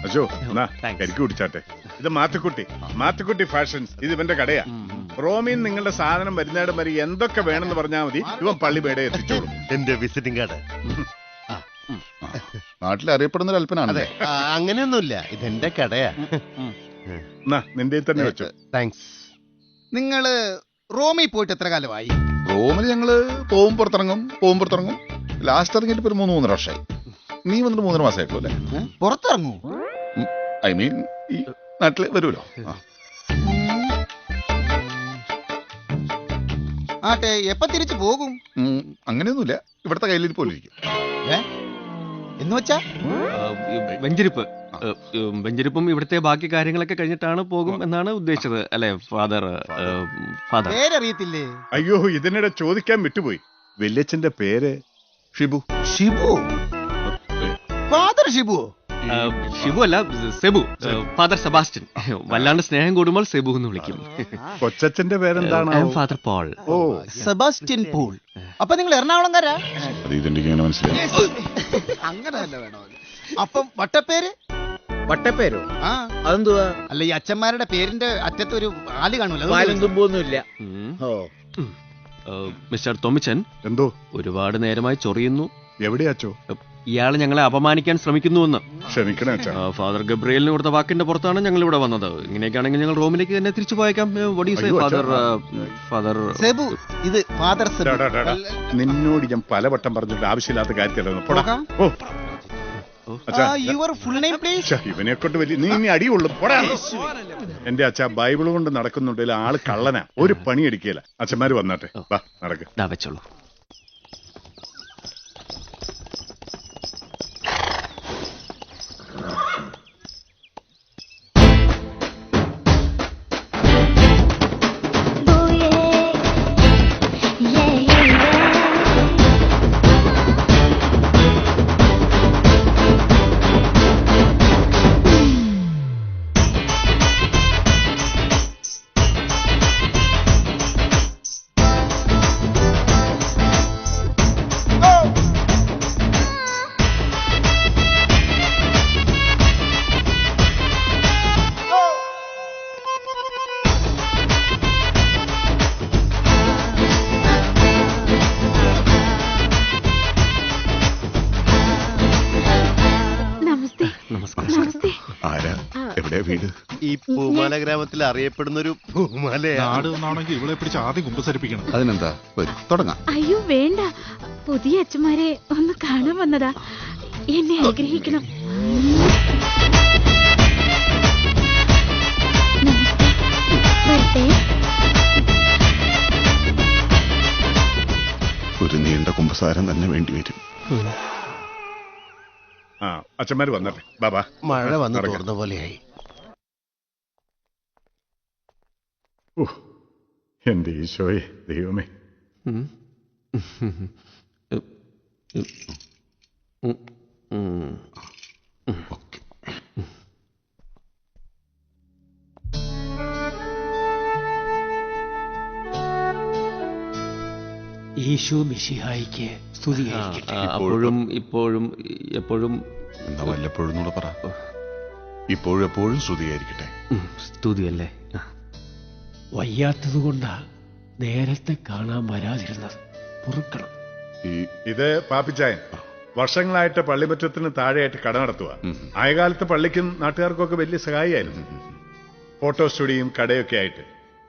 അശോ കരിക്ക് കുടിച്ചാട്ടെ. ഇത് മാത്തുക്കുട്ടി ഫാഷൻസ്. ഇത് ഇവന്റെ കടയാ. റോമിൽ നിങ്ങളുടെ സാധനം വരുന്നേടം വരെ എന്തൊക്കെ വേണമെന്ന് പറഞ്ഞാൽ മതി, ഇവൻ പള്ളിപേടെ എത്തിച്ചോളും. എന്റെ വിസിറ്റിംഗ് കാർഡ്. നാട്ടിൽ അറിയപ്പെടുന്ന ഒരു അല്പനാണല്ലേ? അങ്ങനെയൊന്നുമില്ല, ഇതെന്റെ കടയാ. നിന്റെ തന്നെ വെച്ചു. താങ്ക്സ്. നിങ്ങള് റോമിൽ പോയിട്ട് എത്ര കാലമായി? റോമിൽ ഞങ്ങള് പോവും പുറത്തിറങ്ങും. ലാസ്റ്റ് ഇറങ്ങിയിട്ട് ഇപ്പൊ 3 വർഷമായി. നീ വന്നിട്ട് 3 മാസമായിട്ടുള്ളൂ അല്ലേ? പുറത്തിറങ്ങൂ? ഐ മീൻ ഈ നാട്ടില് വരുമല്ലോ. ആട്ടെ, എപ്പ തിരിച്ചു പോകും? അങ്ങനെയൊന്നുമില്ല, ഇവിടുത്തെ കയ്യിലിരിപ്പ് പോലെ ഇരിക്കും. എന്ന് വെച്ചാ വെഞ്ചരിപ്പും ഇവിടുത്തെ ബാക്കി കാര്യങ്ങളൊക്കെ കഴിഞ്ഞിട്ടാണ് പോകും എന്നാണ് ഉദ്ദേശിച്ചത് അല്ലെ ഫാദർ? പേരറിയത്തില്ലേ? അയ്യോ, ഇതിനിടെ ചോദിക്കാൻ വിട്ടുപോയി. വല്യച്ഛന്റെ പേര് ഷിബു. ഫാദർ ഷിബു? ഷിബു അല്ല, സെബു. Father Sebastian. വല്ലാണ്ട് സ്നേഹം കൂടുമ്പോൾ സെബു എന്ന് വിളിക്കും. കൊച്ചച്ഛന്റെ പേരെന്താണ്? Father Paul. ഓ, സെബാസ്റ്റ്യൻ പോൾ. അപ്പൊ നിങ്ങൾ എറണാകുളംകാരാ? അത് ഇതെനിക്ക് ഇങ്ങനെ മനസ്സിലായി. അങ്ങനെ തന്നെ വേണോ? അപ്പം വട്ടപ്പേര്? വട്ടപ്പേരോ? ആ, അതെന്തുവാ? അല്ല, ഈ അച്ഛന്മാരുടെ പേരിന്റെ അറ്റത്ത് ഒരു ആല് കാണൂല? പാലും തുമ്പൊന്നുമില്ല. ഓ, മിസ്റ്റർ ടോമിച്ചൻ, എന്തോ ഒരുപാട് നേരമായി ചൊറിയുന്നു. എവിടെയാച്ചോ? ഇയാൾ ഞങ്ങളെ അപമാനിക്കാൻ ശ്രമിക്കുന്നുവെന്ന്. ക്ഷമിക്കണേ അച്ഛാ. ഫാദർ ഗബ്രിയലിന് കൊടുത്ത വാക്കിന്റെ പുറത്താണ് ഞങ്ങൾ ഇവിടെ വന്നത്. ഇങ്ങനെയൊക്കെയാണെങ്കിൽ ഞങ്ങൾ റോമിലേക്ക് തന്നെ തിരിച്ചു പോയേക്കാം. ഫാദർ സെബു. ഇത് ഫാദർ സെബു. നിന്നോട് ഞാൻ പലവട്ടം പറഞ്ഞിട്ട് ആവശ്യമില്ലാത്ത കാര്യത്തിലാണ്. Your full name please? ഇവനെ കൊണ്ട് വലിയ നീ അടിയുള്ളു. എന്റെ അച്ഛാ, ബൈബിൾ കൊണ്ട് നടക്കുന്നുണ്ടെങ്കിൽ ആള് കള്ളനാ, ഒരു പണി എടുക്കുകയില്ല. അച്ഛന്മാര് വന്നാട്ടെ, വാ നടക്ക്. വെച്ചോളൂ. ആരാ? എവിടെയാ വീട്? ഈ പൂമാല ഗ്രാമത്തിൽ അറിയപ്പെടുന്ന ഒരു പൂമാലയാണെങ്കിൽ ഇവളെ പിടിച്ച് ആദ്യം കുമ്പസരിപ്പിക്കണം. അതിനെന്താ, വരും തുടങ്ങാം. അയ്യോ വേണ്ട, പുതിയ അച്ഛന്മാരെ ഒന്ന് കാണാൻ വന്നതാ. എന്നെ അനുഗ്രഹിക്കണം. ഒരു നീണ്ട കുമ്പസാരം തന്നെ വേണ്ടിവരും. അച്ഛന്മാര് വന്നട്ടെ, ബാബാ. മഴ വന്ന് തോർന്ന പോലെയായി. എന്റെ ഈശോയെ, ദൈവമേ. യേശു മിശിഹായിക്ക് സ്തുതിയായിരിക്കട്ടെ. അപ്പോഴും ഇപ്പോഴും എപ്പോഴും. എന്താ വല്ലപ്പോഴും കൂടെ പറ. ഇപ്പോഴും എപ്പോഴും സ്തുതിയായിരിക്കട്ടെ. സ്തുതിയല്ലേ. വയ്യാത്തതുകൊണ്ടാ നേരത്തെ കാണാൻ വരാതിരുന്നത്. പൊറുക്കണം. ഇത് പാപ്പിച്ചായൻ വർഷങ്ങളായിട്ട് പള്ളിമുറ്റത്തിന് താഴെയായിട്ട് കട നടത്തുക. ആയകാലത്ത് പള്ളിക്കും നാട്ടുകാർക്കും ഒക്കെ വലിയ സഹായിയായിരുന്നു. ഫോട്ടോ സ്റ്റുഡിയോയും കടയൊക്കെ ആയിട്ട്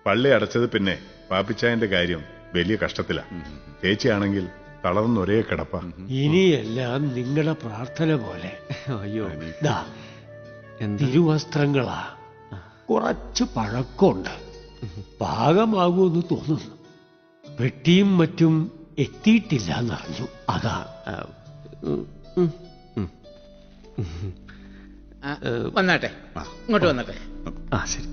പള്ളി അടച്ചത് പിന്നെ പാപ്പിച്ചായന്റെ കാര്യം വലിയ കഷ്ടത്തിലാ. ചേച്ചിയാണെങ്കിൽ തളർന്ന ഒരേ കിടപ്പ. ഇനിയെല്ലാം നിങ്ങളുടെ പ്രാർത്ഥന പോലെ. അയ്യോ, തിരുവസ്ത്രങ്ങളാ, കുറച്ച് പഴക്കമുണ്ട്. പാകമാകുമെന്ന് തോന്നുന്നു. പെട്ടിയും മറ്റും എത്തിയിട്ടില്ല എന്നറിഞ്ഞു. അതാ. വന്നാട്ടെ, ഇങ്ങോട്ട് വന്നാട്ടെ. ശരി.